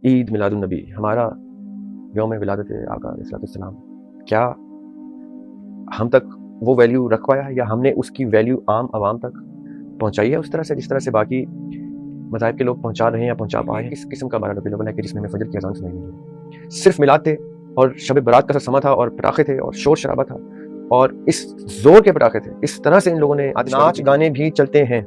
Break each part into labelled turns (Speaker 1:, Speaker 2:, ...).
Speaker 1: عید میلاد النبی ہمارا یوم ولادت آقا علیہ السلام، کیا ہم تک وہ ویلیو رکھ پایا ہے یا ہم نے اس کی ویلیو عام عوام تک پہنچائی ہے اس طرح سے جس طرح سے باقی مذاہب کے لوگ پہنچا رہے ہیں یا پہنچا پائے ہیں؟ اس قسم کا 12 ربیع الاول ہے کہ جس میں ہمیں فجر کی اذان سنائی نہیں دی، صرف میلاد تھے اور شب برات کا سما تھا اور پٹاخے تھے اور شور شرابہ تھا اور اس زور کے پٹاخے تھے، اس طرح سے ان لوگوں نے ناچ گانے بھی چلتے ہیں،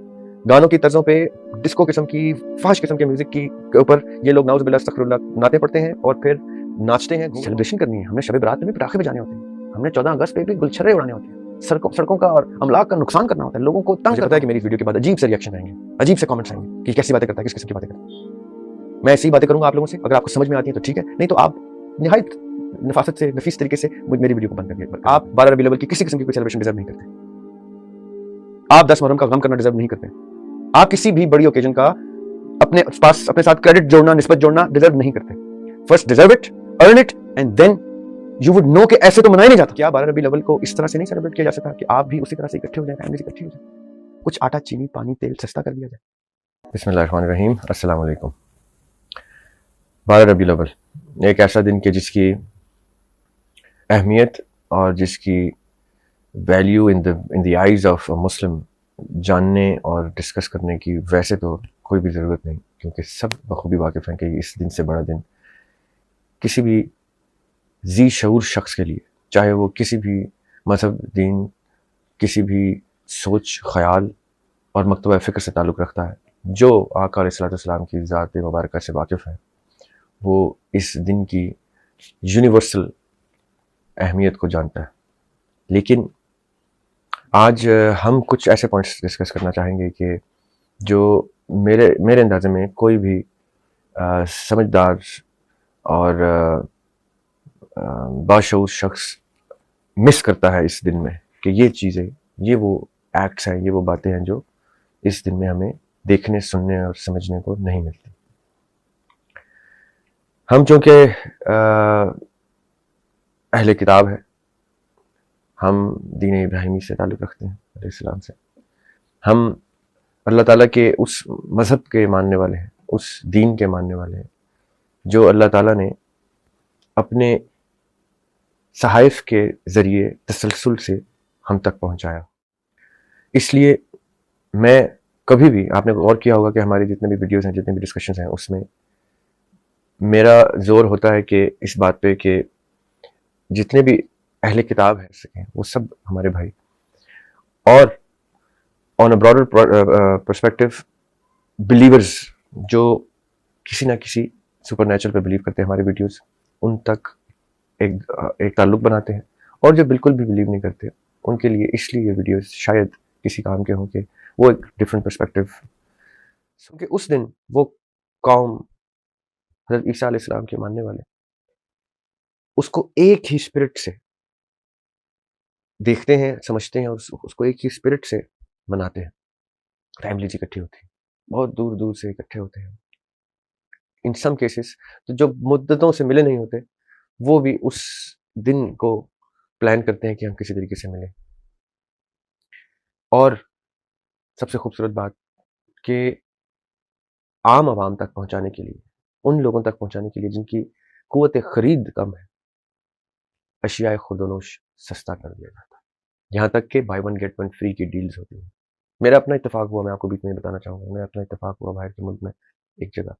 Speaker 1: گانوں کی طرزوں پہ ڈسکو قسم کی فحش قسم کے میوزک کی کے اوپر یہ لوگ نعوذ باللہ استغفر اللہ نعتیں پڑھتے ہیں اور پھر ناچتے ہیں، سیلیبریشن کرنی ہے، ہم نے شب برات میں بھی پٹاخے بجانے ہوتے ہیں، ہم نے 14 اگست پہ بھی گلچھرے اڑانے ہوتے ہیں، سڑکوں کا اور املاک کا نقصان کرنا ہوتا ہے، لوگوں کو تنگ کرتا ہے کہ میری ویڈیو کے بعد عجیب سے ریئیکشن آئیں گے، عجیب سے کامنٹس آئیں گے کہ کیسی باتیں کرتا ہے، کس قسم کی باتیں کرتا ہے۔ میں ایسی باتیں کروں گا آپ لوگوں سے، اگر آپ کو سمجھ میں آتی ہیں تو ٹھیک ہے، نہیں تو آپ نہایت نفاست سے نفیس طریقے سے میری ویڈیو کو بند کر دیجیے۔ آپ 12 ربیع الاول کی کسی قسم کی کوئی سیلیبریشن ڈیزرو نہیں کرتے، آپ 10 محرم کا غم کرنا ڈیزرو نہیں کرتے، آپ کسی بھی بڑی اوکیجن کا اپنے پاس اپنے ساتھ کریڈٹ جوڑنا، نسبت جوڑنا ڈیزرو نہیں کرتے۔ First deserve it, earn it and then you would know کہ ایسے تو منایا نہیں جاتا۔ کیا 12 ربیع الاول کو اس طرح سے نہیں سیلیبریٹ کیا جا سکتا کہ آپ بھی اسی طرح سے اکٹھے ہو جائیں، فیملی سے اکٹھے ہو جائیں، کچھ آٹا چینی پانی تیل سستا کر دیا جائے؟ بسم اللہ الرحمن الرحیم، السلام علیکم۔ 12 ربیع الاول ایک ایسا دن کہ جس کی اہمیت اور جس کی value in the eyes of Muslim جاننے اور ڈسکس کرنے کی ویسے تو کوئی بھی ضرورت نہیں، کیونکہ سب بخوبی واقف ہیں کہ اس دن سے بڑا دن کسی بھی ذی شعور شخص کے لیے، چاہے وہ کسی بھی مذہب، دین، کسی بھی سوچ، خیال اور مکتبہ فکر سے تعلق رکھتا ہے، جو آقا علیہ الصلوۃ والسلام کی ذات مبارکہ سے واقف ہے، وہ اس دن کی یونیورسل اہمیت کو جانتا ہے۔ لیکن آج ہم کچھ ایسے پوائنٹس ڈسکس کرنا چاہیں گے کہ جو میرے اندازے میں کوئی بھی سمجھدار اور باشعور شخص مس کرتا ہے اس دن میں، کہ یہ چیزیں، یہ وہ ایکٹس ہیں، یہ وہ باتیں ہیں جو اس دن میں ہمیں دیکھنے، سننے اور سمجھنے کو نہیں ملتی۔ ہم چونکہ اہل کتاب ہیں، ہم دین ابراہیمی سے تعلق رکھتے ہیں، علیہ السلام سے، ہم اللہ تعالیٰ کے اس مذہب کے ماننے والے ہیں، اس دین کے ماننے والے ہیں جو اللہ تعالیٰ نے اپنے صحائف کے ذریعے تسلسل سے ہم تک پہنچایا۔ اس لیے میں کبھی بھی، آپ نے غور کیا ہوگا کہ ہماری جتنے بھی ویڈیوز ہیں، جتنے بھی ڈسکشنز ہیں، اس میں میرا زور ہوتا ہے کہ اس بات پہ کہ جتنے بھی اہل کتاب ہیں وہ سب ہمارے بھائی، اور آن اے براڈر پرسپیکٹو بلیورز جو کسی نہ کسی سپر نیچرل پہ بلیو کرتے ہیں، ہماری ویڈیوز ان تک ایک تعلق بناتے ہیں، اور جو بالکل بھی بلیو نہیں کرتے ان کے لیے اس لیے یہ ویڈیوز شاید کسی کام کے ہوں کہ وہ ایک ڈفرینٹ پرسپیکٹو، کیونکہ اس دن وہ قوم حضرت عیسیٰ علیہ السلام کے ماننے والے اس کو ایک ہی اسپرٹ سے دیکھتے ہیں، سمجھتے ہیں، اور اس کو ایک ہی اسپرٹ سے مناتے ہیں۔ فیملیز اکٹھی ہوتی ہیں، بہت دور دور سے اکٹھے ہوتے ہیں، ان سم کیسز تو جو مدتوں سے ملے نہیں ہوتے وہ بھی اس دن کو پلان کرتے ہیں کہ ہم کسی طریقے سے ملیں۔ اور سب سے خوبصورت بات کہ عام عوام تک پہنچانے کے لیے، ان لوگوں تک پہنچانے کے لیے جن کی قوت خرید کم ہے، اشیاء خرد و نوش سستا کر دیا جاتا ہے، یہاں تک کہ buy one get one free کی ڈیلز ہوتی ہیں۔ میرا اپنا اتفاق ہوا، میں آپ کو بیچ میں بتانا چاہوں گا، میرا اپنا اتفاق ہوا باہر کے ملک میں، ایک جگہ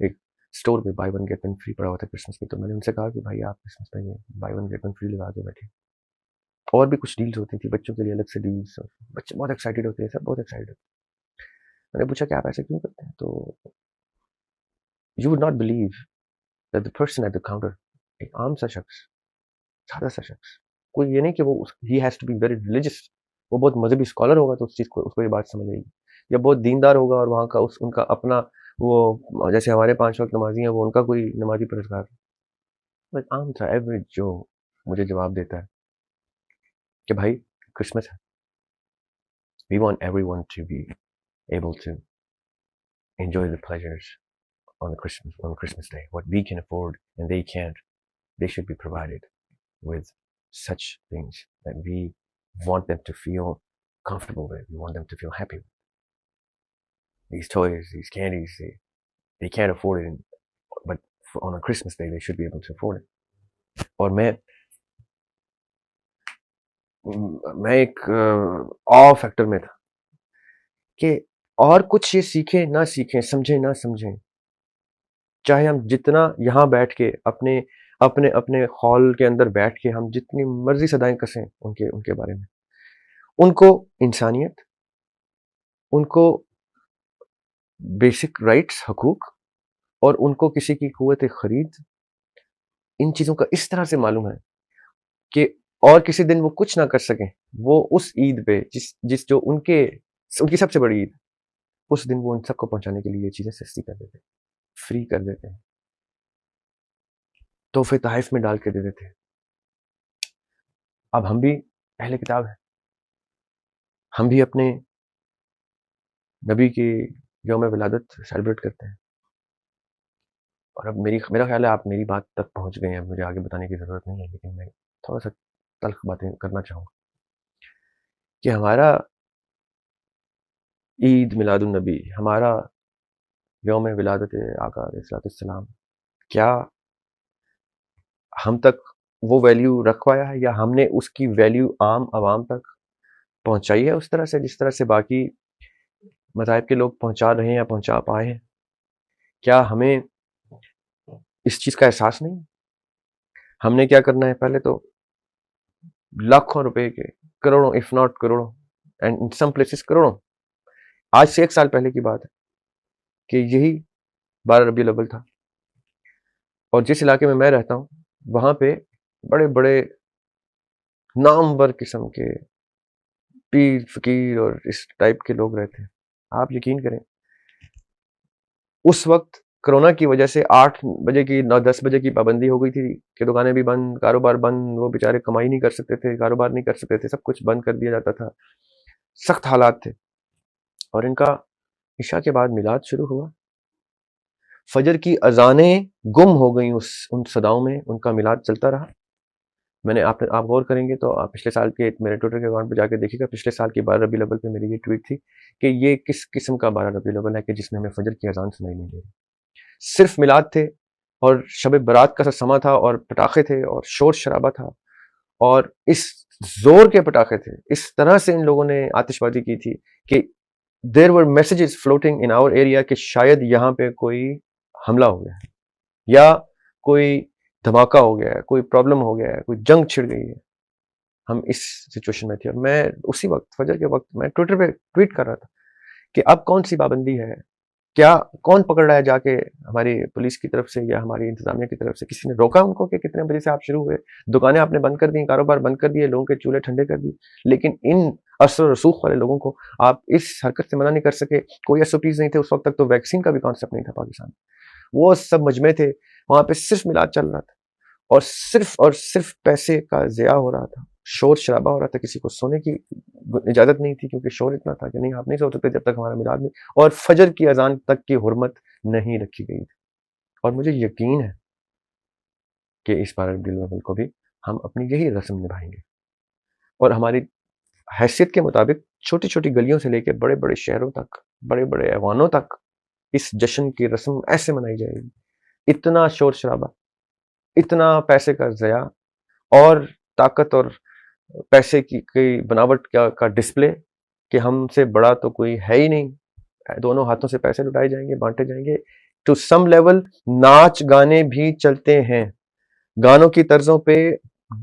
Speaker 1: ایک اسٹور پہ buy one get one free پڑا ہوا تھا کرسمس پہ، تو میں نے ان سے کہا کہ بھائی آپ کرسمس پہ یہ buy one get one free لگا کے بیٹھے، اور بھی کچھ ڈیلز ہوتی تھی بچوں کے لیے الگ سے ڈیلز، بچے بہت ایکسائٹیڈ ہوتے ہیں، سب بہت ایکسائٹیڈ ہوتے ہیں۔ میں نے پوچھا کہ آپ ایسے کیوں کرتے ہیں؟ تو you would not believe that the person at the counter، ایک عام سا شخص، سادہ سا شخص، کوئی یہ نہیں کہ وہ he has to be very religious، وہ بہت مذہبی اسکالر ہوگا تو اس چیز کو، اس کو یہ بات سمجھ آئے گی، یا بہت دیندار ہوگا اور وہاں کا ان کا اپنا وہ، جیسے ہمارے 5 وقت نمازی ہیں، وہ ان کا کوئی نمازی پرہیزگار، بس عام تھا ایوریج جو مجھے جواب دیتا ہے کہ بھائی کرسمس ہے، we want everyone to be able to enjoy the pleasures on Christmas day. What we can afford and they can't, they should be provided with such things that we want them to feel comfortable with. We want them to feel happy with. These toys, these candies, they can't afford it but on a Christmas day they should be able to afford it. اور میں ایک factor میں تھا کہ اور کچھ یہ سیکھیں نہ سیکھیں، سمجھیں نہ سمجھیں، چاہے ہم جتنا یہاں بیٹھ کے اپنے اپنے اپنے ہال کے اندر بیٹھ کے ہم جتنی مرضی صدائیں کسیں ان کے بارے میں، ان کو انسانیت، ان کو بیسک رائٹس، حقوق، اور ان کو کسی کی قوت خرید، ان چیزوں کا اس طرح سے معلوم ہے کہ اور کسی دن وہ کچھ نہ کر سکیں، وہ اس عید پہ جس جو ان کی سب سے بڑی عید، اس دن وہ ان سب کو پہنچانے کے لیے یہ چیزیں سستی کر دیتے ہیں، فری کر دیتے ہیں، تحفے تحائف میں ڈال کے دے دیتے ہیں۔ اب ہم بھی اہل کتاب ہیں، ہم بھی اپنے نبی کی یوم ولادت سیلیبریٹ کرتے ہیں، اور اب میرا خیال ہے آپ میری بات تک پہنچ گئے ہیں، مجھے آگے بتانے کی ضرورت نہیں ہے، لیکن میں تھوڑا سا تلخ باتیں کرنا چاہوں گا کہ ہمارا عید میلاد النبی، ہمارا یوم ولادت آقا علیہ السلام، کیا ہم تک وہ ویلیو رکھوایا ہے، یا ہم نے اس کی ویلیو عام عوام تک پہنچائی ہے اس طرح سے جس طرح سے باقی مذاہب کے لوگ پہنچا رہے ہیں یا پہنچا پائے ہیں؟ کیا ہمیں اس چیز کا احساس نہیں؟ ہم نے کیا کرنا ہے، پہلے تو لاکھوں روپے کے، کروڑوں اف ناٹ کروڑوں، اینڈ ان سم پلیسز کروڑوں، آج سے 1 سال پہلے کی بات ہے کہ یہی 12 ربیع الاول تھا، اور جس علاقے میں رہتا ہوں وہاں پہ بڑے بڑے نامور قسم کے پیر فقیر اور اس ٹائپ کے لوگ رہتے ہیں۔ آپ یقین کریں اس وقت کرونا کی وجہ سے 8 بجے کی 9-10 بجے کی پابندی ہو گئی تھی کہ دکانیں بھی بند، کاروبار بند، وہ بیچارے کمائی نہیں کر سکتے تھے، کاروبار نہیں کر سکتے تھے، سب کچھ بند کر دیا جاتا تھا، سخت حالات تھے، اور ان کا عشاء کے بعد میلاد شروع ہوا، فجر کی اذانیں گم ہو گئیں ان صداؤں میں، ان کا میلاد چلتا رہا۔ میں نے آپ غور کریں گے تو آپ پچھلے سال کے میرے ٹویٹر کے اکاؤنٹ پہ جا کے دیکھیے گا، پچھلے سال کی 12 ربیع الاول پہ میری یہ ٹویٹ تھی کہ یہ کس قسم کا 12 ربیع الاول ہے کہ جس میں ہمیں فجر کی اذان سنائی نہیں دے رہی، صرف میلاد تھے اور شب برات کا سما تھا اور پٹاخے تھے اور شور شرابہ تھا، اور اس زور کے پٹاخے تھے، اس طرح سے ان لوگوں نے آتش بازی کی تھی کہ دیر ور میسیجز فلوٹنگ ان آور ایریا کہ شاید یہاں پہ کوئی حملہ ہو گیا ہے، یا کوئی دھماکہ ہو گیا ہے، کوئی پرابلم ہو گیا ہے، کوئی جنگ چھڑ گئی ہے۔ ہم اس سچویشن میں تھے، اور میں اسی وقت فجر کے وقت میں ٹویٹر پہ ٹویٹ کر رہا تھا کہ اب کون سی پابندی ہے، کیا کون پکڑ رہا ہے جا کے، ہماری پولیس کی طرف سے یا ہماری انتظامیہ کی طرف سے کسی نے روکا ان کو کہ کتنے بجے سے آپ شروع ہوئے؟ دکانیں آپ نے بند کر دی، کاروبار بند کر دیے، لوگوں کے چولہے ٹھنڈے کر دیے، لیکن ان اثر و رسوخ والے لوگوں کو آپ اس حرکت سے منع نہیں کر سکے۔ کوئی ایس او پیز نہیں تھے اس وقت تک، تو ویکسین کا بھی کانسیپٹ نہیں تھا پاکستان میں، وہ سب مجمع تھے، وہاں پہ صرف میلاد چل رہا تھا، اور صرف پیسے کا ضیاع ہو رہا تھا، شور شرابہ ہو رہا تھا، کسی کو سونے کی اجازت نہیں تھی کیونکہ شور اتنا تھا کہ نہیں آپ نہیں سو سکتے جب تک ہمارا میلاد نہیں، اور فجر کی اذان تک کی حرمت نہیں رکھی گئی تھی۔ اور مجھے یقین ہے کہ اس 12 ربیع الاول کو بھی ہم اپنی یہی رسم نبھائیں گے، اور ہماری حیثیت کے مطابق چھوٹی چھوٹی گلیوں سے لے کے بڑے بڑے شہروں تک، بڑے بڑے ایوانوں تک اس جشن کی رسم ایسے منائی جائے گی، اتنا شور شرابہ، اتنا پیسے کا ضیاع، اور طاقت اور پیسے کی بناوٹ کا ڈسپلے کہ ہم سے بڑا تو کوئی ہے ہی نہیں، دونوں ہاتھوں سے پیسے لٹائے جائیں گے، بانٹے جائیں گے، ٹو سم لیول ناچ گانے بھی چلتے ہیں، گانوں کی طرزوں پہ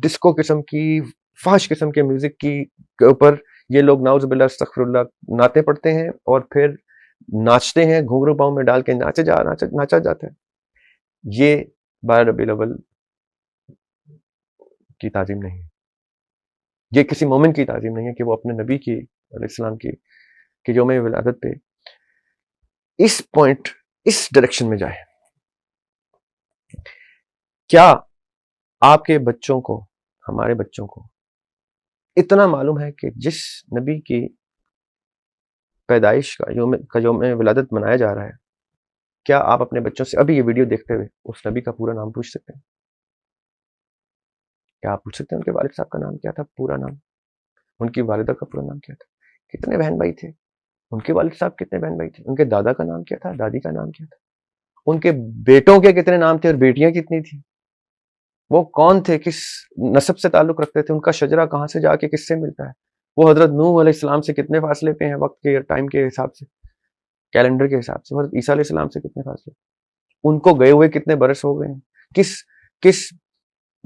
Speaker 1: ڈسکو قسم کی فحش قسم کے میوزک کے اوپر یہ لوگ نعوذ باللہ استغفر اللہ نعتیں پڑھتے ہیں، اور پھر ناچتے ہیں، گھنگرو پاؤں میں ڈال کے ناچا جاتا ہے۔ یہ 12 ربیع الاول کی تعظیم نہیں ہے، یہ کسی مومن کی تعظیم نہیں ہے کہ وہ اپنے نبی کی علیہ السلام کی کہ یوم ولادت پہ اس پوائنٹ، اس ڈائریکشن میں جائے۔ کیا آپ کے بچوں کو، ہمارے بچوں کو اتنا معلوم ہے کہ جس نبی کی پیدائش کا یوم ولادت منایا جا رہا ہے، کیا آپ اپنے بچوں سے ابھی یہ ویڈیو دیکھتے ہوئے اس نبی کا پورا نام پوچھ سکتے ہیں؟ کیا آپ پوچھ سکتے ہیں ان کے والد صاحب کا نام کیا تھا، پورا نام، ان کی والدہ کا پورا نام کیا تھا، کتنے بہن بھائی تھے، ان کے والد صاحب کتنے بہن بھائی تھے، ان کے دادا کا نام کیا تھا، دادی کا نام کیا تھا، ان کے بیٹوں کے کتنے نام تھے اور بیٹیاں کتنی تھیں, وہ کون تھے, کس نسب سے تعلق رکھتے تھے, ان کا شجرہ کہاں سے جا کے کس سے ملتا ہے, وہ حضرت نوح علیہ السلام سے کتنے فاصلے پہ ہیں وقت کے ٹائم کے حساب سے, کیلنڈر کے حساب سے, حضرت عیسیٰ علیہ السلام سے کتنے فاصلے, ان کو گئے ہوئے کتنے برس ہو گئے ہیں, کس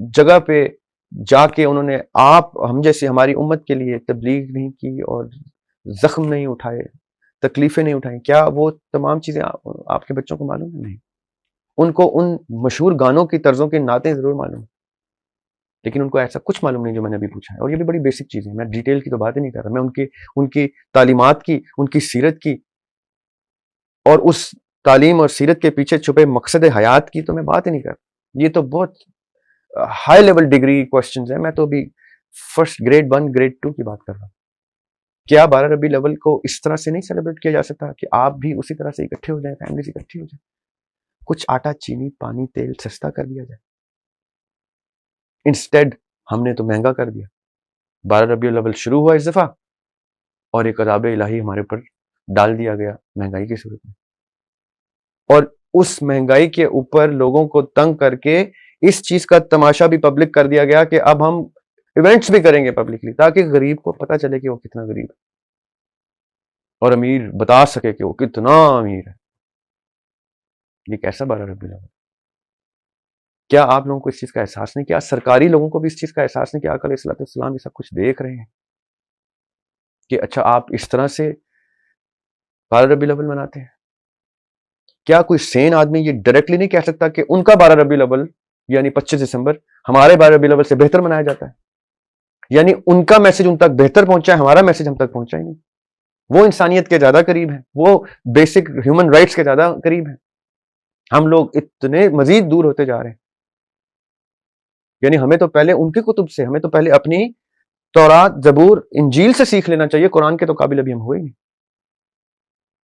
Speaker 1: جگہ پہ جا کے انہوں نے آپ ہم جیسے ہماری امت کے لیے تبلیغ نہیں کی اور زخم نہیں اٹھائے, تکلیفیں نہیں اٹھائیں. کیا وہ تمام چیزیں آپ کے بچوں کو معلوم ہے؟ نہیں. ان کو ان مشہور گانوں کی طرزوں کی نعتیں ضرور معلوم ہیں, لیکن ان کو ایسا کچھ معلوم نہیں جو میں نے ابھی پوچھا ہے. اور یہ بھی بڑی بیسک چیزیں ہیں, میں ڈیٹیل کی تو بات ہی نہیں کر رہا, میں ان کی تعلیمات کی, ان کی سیرت کی اور اس تعلیم اور سیرت کے پیچھے چھپے مقصد حیات کی تو میں بات ہی نہیں کر رہا. یہ تو بہت ہائی لیول ڈگری کوسچنز ہیں, میں تو ابھی فرسٹ گریڈ 1 گریڈ 2 کی بات کر رہا ہوں. کیا 12 ربیع الاول کو اس طرح سے نہیں سیلیبریٹ کیا جا سکتا کہ آپ بھی اسی طرح سے اکٹھے ہو جائیں, فیملی سے اکٹھی ہو جائیں, کچھ آٹا چینی پانی تیل سستا کر دیا جائے؟ انسٹیڈ ہم نے تو مہنگا کر دیا. 12 ربیع الاول شروع ہوا اس دفعہ اور ایک عذاب الہی ہمارے اوپر ڈال دیا گیا مہنگائی کی صورت میں, اور اس مہنگائی کے اوپر لوگوں کو تنگ کر کے اس چیز کا تماشا بھی پبلک کر دیا گیا کہ اب ہم ایونٹس بھی کریں گے پبلکلی, تاکہ غریب کو پتہ چلے کہ وہ کتنا غریب ہے اور امیر بتا سکے کہ وہ کتنا امیر ہے. یہ کیسا 12 ربیع الاول؟ کیا آپ لوگوں کو اس چیز کا احساس نہیں کیا؟ سرکاری لوگوں کو بھی اس چیز کا احساس نہیں کیا؟ آقا علیہ الصلوۃ والسلام یہ سب کچھ دیکھ رہے ہیں کہ اچھا آپ اس طرح سے 12 ربیع الاول مناتے ہیں. کیا کوئی سین آدمی یہ ڈائریکٹلی نہیں کہہ سکتا کہ ان کا 12 ربیع الاول یعنی 25 دسمبر ہمارے 12 ربیع الاول سے بہتر منایا جاتا ہے, یعنی ان کا میسج ان تک بہتر پہنچا ہے, ہمارا میسج ہم تک پہنچا ہی نہیں. وہ انسانیت کے زیادہ قریب ہیں, وہ بیسک ہیومن رائٹس کے زیادہ قریب ہیں, ہم لوگ اتنے مزید دور ہوتے جا رہے ہیں. یعنی ہمیں تو پہلے ان کی کتب سے, ہمیں تو پہلے اپنی تورات زبور انجیل سے سیکھ لینا چاہیے, قرآن کے تو قابل ابھی ہم ہوئے نہیں.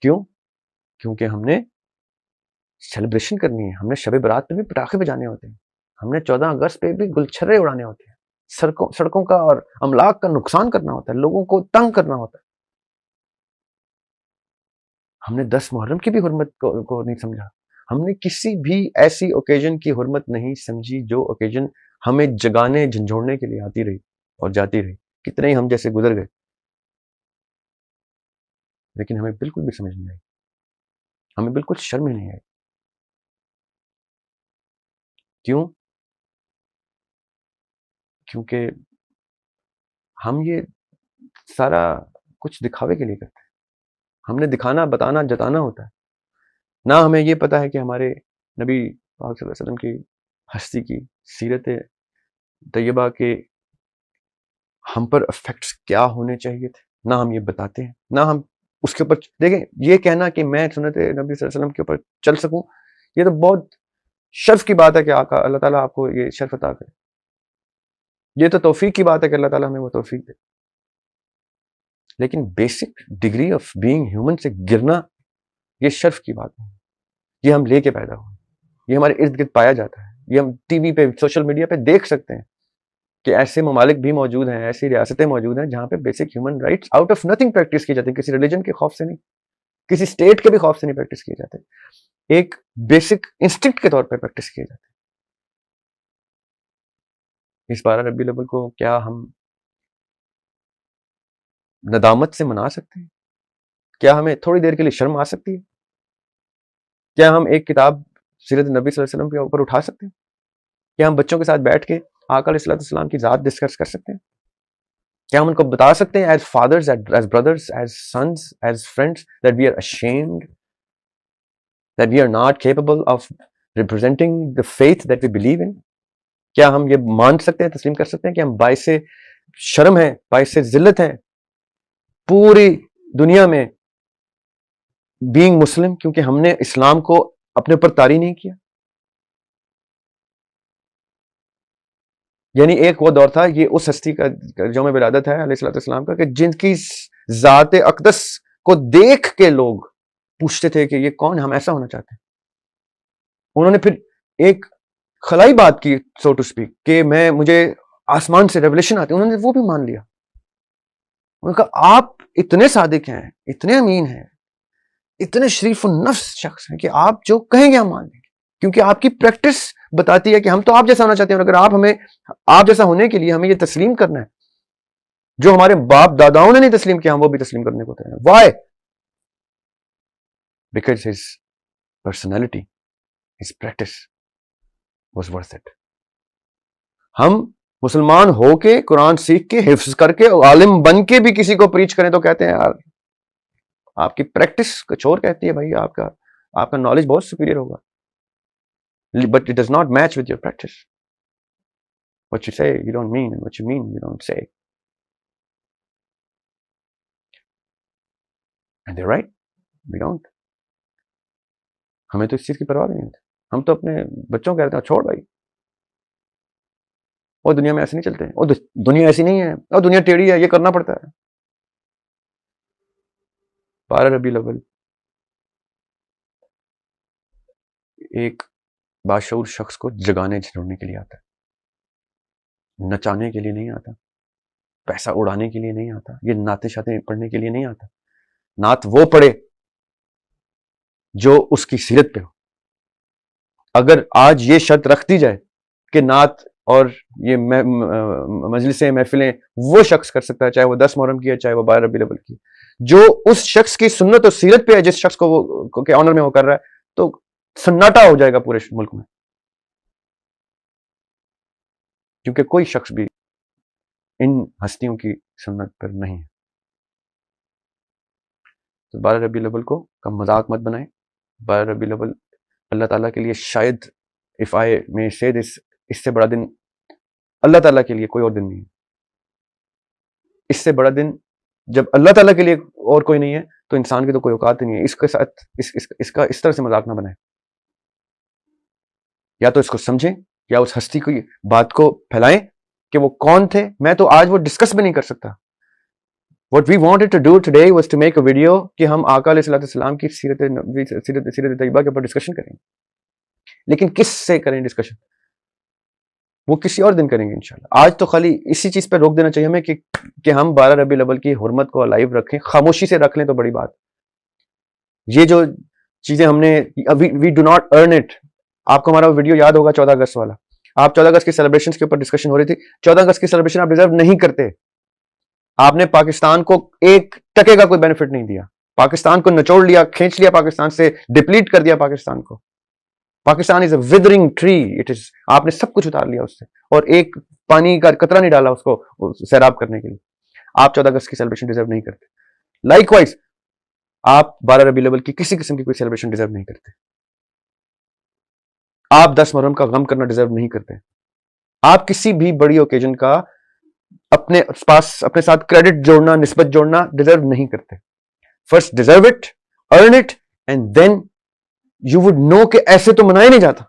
Speaker 1: کیوں؟ کیونکہ ہم نے سیلیبریشن کرنی ہے, ہم نے شب برات پہ بھی پٹاخے بجانے ہوتے ہیں, ہم نے 14 اگست پہ بھی گلچھرے اڑانے ہوتے ہیں, سڑکوں کا اور املاک کا نقصان کرنا ہوتا ہے, لوگوں کو تنگ کرنا ہوتا ہے. ہم نے 10 محرم کی بھی حرمت کو نہیں سمجھا, ہم نے کسی بھی ایسی اوکیجن کی حرمت نہیں سمجھی جو اوکیجن ہمیں جگانے جھنجھوڑنے کے لیے آتی رہی اور جاتی رہی. کتنے ہی ہم جیسے گزر گئے, لیکن ہمیں بالکل بھی سمجھ نہیں آئی, ہمیں بالکل شرم ہی نہیں آئی. کیوں؟ کیونکہ ہم یہ سارا کچھ دکھاوے کے لیے کرتے ہیں. ہم نے دکھانا بتانا جتانا ہوتا ہے, نہ ہمیں یہ پتا ہے کہ ہمارے نبی پاک صلی اللہ علیہ وسلم کی ہستی کی سیرت طیبہ کے ہم پر افیکٹس کیا ہونے چاہیے تھے, نہ ہم یہ بتاتے ہیں, نہ ہم اس کے اوپر دیکھیں. یہ کہنا کہ میں سنت نبی صلی اللہ علیہ وسلم کے اوپر چل سکوں, یہ تو بہت شرف کی بات ہے کہ آقا اللہ تعالیٰ آپ کو یہ شرف عطا کرے. یہ تو توفیق کی بات ہے کہ اللہ تعالیٰ ہمیں وہ توفیق دے. لیکن basic degree of being human سے گرنا یہ شرف کی بات ہے. یہ ہم لے کے پیدا ہوئے, یہ ہمارے ارد گرد پایا جاتا ہے, یہ ہم ٹی وی پہ سوشل میڈیا پہ دیکھ سکتے ہیں کہ ایسے ممالک بھی موجود ہیں, ایسی ریاستیں موجود ہیں جہاں پہ basic human rights out of nothing practice کی جاتی ہیں, کسی ریلیجن کے خوف سے نہیں, کسی اسٹیٹ کے بھی خوف سے نہیں پریکٹس کیے جاتے, ایک بیسک انسٹنکٹ کے طور پہ پریکٹس کیے جاتے ہیں. اس 12 ربیع الاول کو کیا ہم ندامت سے منا سکتے ہیں؟ کیا ہمیں تھوڑی دیر کے لیے شرم آ سکتی ہے؟ کیا ہم ایک کتاب سیرت نبی صلی اللہ علیہ وسلم کے اوپر اٹھا سکتے ہیں؟ کیا ہم بچوں کے ساتھ بیٹھ کے آقا علیہ الصلوۃ والسلام کی ذات ڈسکس کر سکتے ہیں؟ کیا ہم ان کو بتا سکتے ہیں as fathers, as brothers, as sons, as friends that we are ashamed, that we are not capable of representing the faith that we believe in? کیا ہم یہ مان سکتے ہیں, تسلیم کر سکتے ہیں کہ ہم باعث شرم ہیں, باعث ذلت ہیں پوری دنیا میں بینگ مسلم, کیونکہ ہم نے اسلام کو اپنے اوپر طاری نہیں کیا؟ یعنی ایک وہ دور تھا, یہ اس ہستی کا یوم ولادت ہے علیہ الصلوۃ والسلام کا, کہ جن کی ذات اقدس کو دیکھ کے لوگ پوچھتے تھے کہ یہ کون, ہم ایسا ہونا چاہتے ہیں. انہوں نے پھر ایک خلائی بات کی, سو ٹو اسپیک, کہ مجھے آسمان سے ریولیشن آتی, انہوں نے وہ بھی مان لیا. انہوں نے کہا آپ اتنے صادق ہیں, اتنے امین ہیں, اتنے شریف النفس شخص ہیں کہ آپ جو کہیں گے ہم مان لیں گے، کیونکہ آپ کی پریکٹس بتاتی ہے کہ ہم تو آپ جیسا ہونا چاہتے ہیں، اور اگر آپ جیسا ہونے کے لیے ہمیں یہ تسلیم کرنا ہے جو ہمارے باپ داداؤں نے نہیں تسلیم کیا، ہم وہ بھی تسلیم کرنے کو تیار ہیں. Why? Because his personality, his practice was worth it. ہم مسلمان ہو کے، قرآن سیکھ کے، حفظ کر کے، عالم بن کے بھی کسی کو پریچ کریں تو کہتے ہیں یار آپ کی پریکٹس کچھ اور کہتی ہے، بھائی آپ کا نالج بہت سپیریئر ہوگا، but it does not match with your practice. What you say you don't mean, and what you mean you don't say. And they're right. We don't. ہمیں تو اس چیز کی پرواہ نہیں ہوتی. ہم تو اپنے بچوں کو کہتے ہیں چھوڑ بھائی، وہ دنیا میں ایسے نہیں چلتے، وہ دنیا ایسی نہیں ہے، اور دنیا ٹیڑھی ہے، یہ کرنا پڑتا ہے. 12 ربیع الاول ایک باشعور شخص کو جگانے جھنڈنے کے لیے آتا ہے، نچانے کے لیے نہیں آتا، پیسہ اڑانے کے لیے نہیں آتا، یہ نعتیں شاتیں پڑھنے کے لیے نہیں آتا. نعت وہ پڑھے جو اس کی سیرت پہ ہو. اگر آج یہ شرط رکھ دی جائے کہ نعت اور یہ مجلسیں محفلیں وہ شخص کر سکتا ہے، چاہے وہ 10 محرم کی ہے، چاہے وہ 12 ربیع الاول کی، جو اس شخص کی سنت اور سیرت پہ ہے، جس شخص کو وہ کے آنر میں وہ کر رہا ہے، تو سناٹا ہو جائے گا پورے ملک میں. کیونکہ کوئی شخص بھی ان ہستیوں کی سنت پر نہیں ہے. تو 12 ربیع الاول کو کم مذاق مت بنائیں. 12 ربیع الاول اللہ تعالیٰ کے لیے شاید if I may say this، اس سے بڑا دن اللہ تعالیٰ کے لیے کوئی اور دن نہیں ہے. اس سے بڑا دن جب اللہ تعالیٰ کے لیے اور کوئی نہیں ہے تو انسان کی تو کوئی اوقات ہی نہیں ہے. اس کے ساتھ اس کا اس طرح سے مذاق نہ بنائیں. یا تو اس کو سمجھیں یا اس ہستی کی بات کو پھیلائیں کہ وہ کون تھے. میں تو آج وہ ڈسکس بھی نہیں کر سکتا. What we wanted to do today was to make a video کہ ہم آقا علیہ الصلوۃ والسلام کی سیرت طیبہ کے اوپر ڈسکشن کریں گے. لیکن کس سے کریں ڈسکشن؟ وہ کسی اور دن کریں گے انشاءاللہ. آج تو خالی اسی چیز پہ روک دینا چاہیے ہمیں کہ ہم 12 ربیع الاول کی حرمت کو الائیو رکھیں، خاموشی سے رکھ لیں تو بڑی بات. یہ جو چیزیں ہم نے we do not earn it. آپ کو ہمارا ویڈیو یاد ہوگا 14 اگست والا. آپ 14 اگست کی سیلیبریشن کے اوپر ڈسکشن ہو رہی تھی. 14 اگست کی سیلیبریشن آپ ڈیزرو نہیں کرتے. آپ نے پاکستان کو ایک ٹکے کا کوئی بینیفٹ نہیں دیا. پاکستان کو نچوڑ لیا، کھینچ لیا، پاکستان سے ڈپلیٹ کر دیا پاکستان کو. پاکستان از اے withering tree. آپ نے سب کچھ اتار لیا اس سے، اور ایک پانی کا قطرہ نہیں ڈالا اس کو سیراب کرنے کے لیے. آپ 14 اگست کی سیلیبریشن ڈیزرو نہیں کرتے. لائک وائز آپ 12 ربیع الاول کی کسی قسم کی کوئی سیلیبریشن ڈیزرو نہیں کرتے. آپ 10 محرم کا غم کرنا ڈیزرو نہیں کرتے. آپ کسی بھی بڑی اوکیجن کا اپنے ساتھ کریڈٹ جوڑنا، نسبت جوڑنا ڈیزرو نہیں کرتے. First deserve it, earn it, and then you would know کہ ایسے تو منایا نہیں جاتا.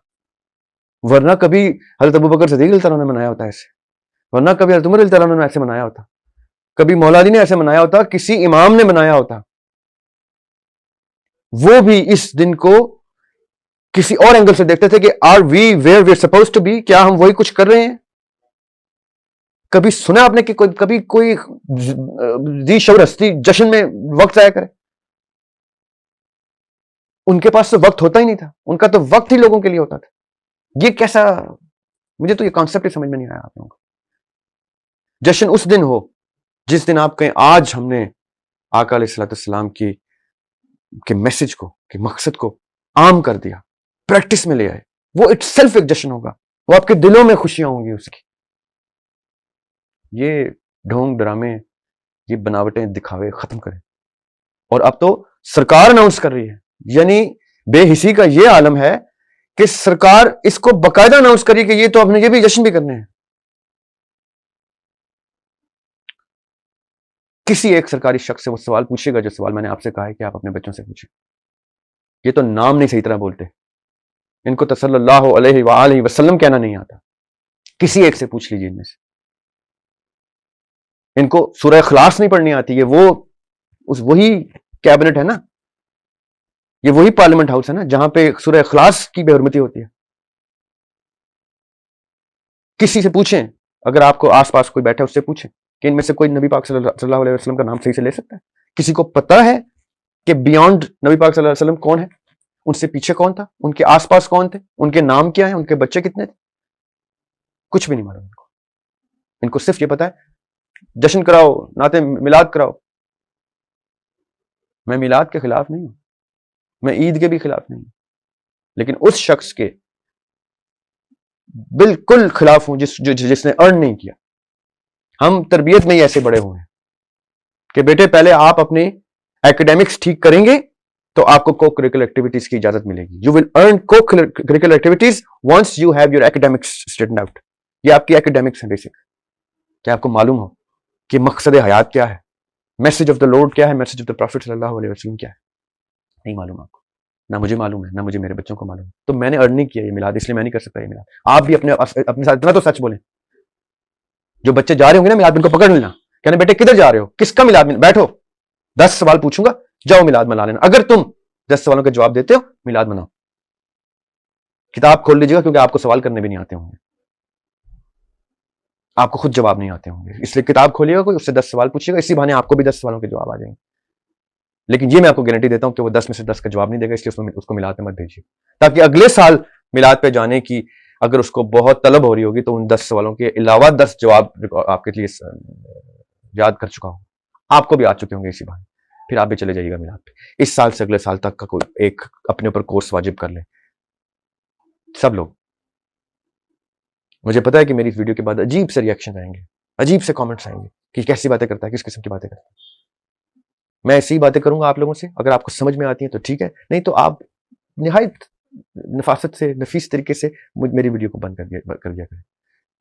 Speaker 1: ورنہ کبھی حضرت ابوبکر صدیق رضی اللہ عنہ نے منایا ہوتا ایسے، ورنہ کبھی حضرت عمر رضی اللہ عنہ نے ایسے منایا ہوتا، کبھی مولا علی نے ایسے منایا ہوتا، کسی امام نے منایا ہوتا. وہ بھی اس دن کو کسی اور اینگل سے دیکھتے تھے کہ are we where we are suppose to be. کیا ہم وہی کچھ کر رہے ہیں؟ کبھی سنا آپ نے کہ کبھی کوئی ذی شعور ہستی جشن میں وقت ضائع کرے؟ ان کے پاس تو وقت ہوتا ہی نہیں تھا. ان کا تو وقت ہی لوگوں کے لیے ہوتا تھا. یہ کیسا، مجھے تو یہ کانسیپٹ ہی سمجھ میں نہیں آیا آپ لوگوں کو. جشن اس دن ہو جس دن آپ کہیں آج ہم نے آقا علیہ الصلوۃ والسلام کے میسج کو، کے مقصد کو عام کر دیا، پریکٹس میں لے آئے. وہ اٹ سیلف ایک جشن ہوگا. وہ آپ کے دلوں میں خوشیاں ہوں گی اس کی. یہ ڈھونگ ڈرامے، یہ بناوٹیں، دکھاوے ختم کریں. اور اب تو سرکار اناؤنس کر رہی ہے، یعنی بے حسی کا یہ عالم ہے کہ سرکار اس کو باقاعدہ اناؤنس کری کہ یہ تو اپنے یہ بھی جشن بھی کرنے ہیں. کسی ایک سرکاری شخص سے وہ سوال پوچھے گا جو سوال میں نے آپ سے کہا ہے کہ آپ اپنے بچوں سے پوچھیں. یہ تو نام نہیں صحیح طرح بولتے، ان کو تو صلی اللہ علیہ وآلہ وسلم کہنا نہیں آتا. کسی ایک سے پوچھ لیجیے ان میں سے. ان کو سورہ اخلاص نہیں پڑھنی آتی. یہ وہی کیبنٹ ہے نا، یہ وہی پارلیمنٹ ہاؤس ہے نا جہاں پہ سورہ اخلاص کی بے حرمتی ہوتی ہے. کسی سے پوچھیں، اگر آپ کو آس پاس کوئی بیٹھا ہے اس سے پوچھیں کہ ان میں سے کوئی نبی پاک صلی اللہ علیہ وسلم کا نام صحیح سے لے سکتا ہے. کسی کو پتہ ہے کہ بیونڈ نبی پاک صلی اللہ علیہ وسلم کون ہے، ان سے پیچھے کون تھا، ان کے آس پاس کون تھے، ان کے نام کیا ہیں، ان کے بچے کتنے تھے، کچھ بھی نہیں معلوم ان کو صرف یہ پتا ہے جشن کراؤ، نعت میلاد کراؤ. میں میلاد کے خلاف نہیں ہوں، میں عید کے بھی خلاف نہیں ہوں، لیکن اس شخص کے بالکل خلاف ہوں جس نے ارن نہیں کیا. ہم تربیت میں ہی ایسے بڑے ہوئے ہیں کہ بیٹے پہلے آپ اپنے ایکیڈیمکس ٹھیک کریں گے تو آپ کو کوکریکولر ایکٹیویٹیز کی اجازت ملے گی. You will earn co-curricular activities once you have your academics straightened out. یہ آپ کی ایکیڈیمکس ہیں بیسک. کیا آپ کو معلوم ہو کہ مقصد حیات کیا ہے، میسج آف دا لارڈ کیا ہے، میسج آف دا پروفیٹ صلی اللہ علیہ وسلم کیا ہے؟ نہیں معلوم آپ کو، نہ مجھے معلوم ہے، نہ مجھے میرے بچوں کو معلوم ہے. تو میں نے ارن نہیں کیا یہ میلاد، اس لیے میں نہیں کر سکتا یہ میلاد. آپ بھی اپنے ساتھ اتنا تو سچ بولیں. جو بچے جا رہے ہوں گے نا میلاد، ان کو پکڑ لینا، کہنا بیٹے کدھر جا رہے ہو، کس کا میلاد، بیٹھو 10 سوال پوچھوں گا، جاؤ میلاد منا لینا. اگر تم 10 سوالوں کے جواب دیتے ہو میلاد مناؤ. کتاب کھول لیجیے گا کیونکہ آپ کو سوال کرنے بھی نہیں آتے ہوں گے، آپ کو خود جواب نہیں آتے ہوں گے، اس لیے کتاب کھولیے گا کوئی، اس سے 10 سوال پوچھیے گا، اسی بہانے آپ کو بھی 10 سوالوں کے جواب آ جائیں گے. لیکن یہ میں آپ کو گارنٹی دیتا ہوں کہ وہ 10 میں سے 10 کا جواب نہیں دے گا، اس لیے اس کو میلاد میں مت بھیجیے، تاکہ اگلے سال میلاد پہ جانے کی اگر اس کو بہت طلب ہو رہی ہوگی تو ان 10 سوالوں کے علاوہ 10 جواب آپ کے لیے یاد کر چکا ہوں، آپ کو بھی آ چکے ہوں گے اسی بہانے. پھر آپ بھی چلے جائیے گا میلاد پہ. اس سال سے اگلے سال تک کا کوئی ایک اپنے اوپر کورس واجب کر لیں سب لوگ. مجھے پتا ہے کہ میری اس ویڈیو کے بعد عجیب سے ریئیکشن آئیں گے، عجیب سے کامنٹس آئیں گے کہ کیسی باتیں کرتا ہے، کس قسم کی باتیں کرتا ہے. میں ایسی باتیں کروں گا آپ لوگوں سے، اگر آپ کو سمجھ میں آتی ہیں تو ٹھیک ہے، نہیں تو آپ نہایت نفاست سے، نفیس طریقے سے میری ویڈیو کو بند کر دیا کریں،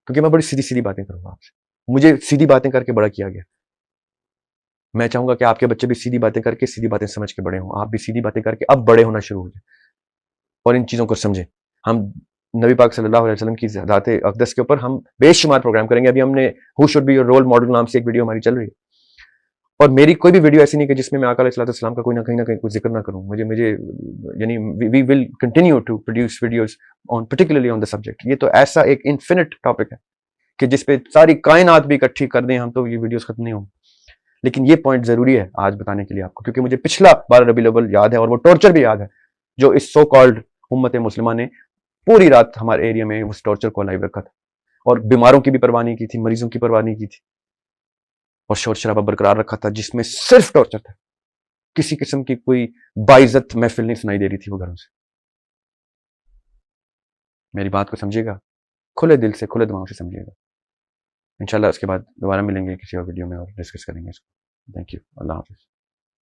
Speaker 1: کیونکہ میں بڑی سیدھی باتیں کروں گا آپ سے. مجھے سیدھی باتیں کر کے بڑا کیا گیا. میں چاہوں گا کہ آپ کے بچے بھی سیدھی باتیں کر کے سیدھی باتیں سمجھ کے بڑے ہوں، آپ بھی سیدھی باتیں کر کے اب بڑے ہونا شروع ہو جائیں اور ان چیزوں کو سمجھیں. ہم نبی پاک صلی اللہ علیہ وسلم کی ذات اقدس کے اوپر ہم بے شمار پروگرام کریں گے. ابھی ہم نے who should be your role model نام سے ایک ویڈیو ہماری چل رہی ہے، اور میری کوئی بھی ویڈیو ایسی نہیں کہ جس میں آقا علیہ السلام کا کوئی نہ کہیں کوئی ذکر نہ کروں. مجھے یعنی we will continue to produce videos on particularly on the subject. یہ تو ایسا ایک انفینٹ ٹاپک ہے کہ جس پہ ساری کائنات بھی اکٹھی کر دیں ہم تو یہ ویڈیوز ختم نہیں ہوں. لیکن یہ پوائنٹ ضروری ہے آج بتانے کے لیے آپ کو، کیونکہ مجھے پچھلا 12 ربیع الاول یاد ہے، اور وہ ٹارچر بھی یاد ہے جو اس سو کالڈ امت مسلمہ نے پوری رات ہمارے ایریا میں اس ٹارچر کو لائیو رکھا تھا، اور بیماروں کی بھی پرواہ نہیں کی تھی، مریضوں کی پرواہ نہیں کی تھی، اور شور شرابہ برقرار رکھا تھا جس میں صرف ٹارچر تھا. کسی قسم کی کوئی باعزت محفل نہیں سنائی دے رہی تھی وہ گھروں سے. میری بات کو سمجھیے گا، کھلے دل سے، کھلے دماغ سے سمجھیے گا. انشاءاللہ اس کے بعد دوبارہ ملیں گے کسی اور ویڈیو میں اور ڈسکس کریں گے اس کو. Thank you. اللہ حافظ.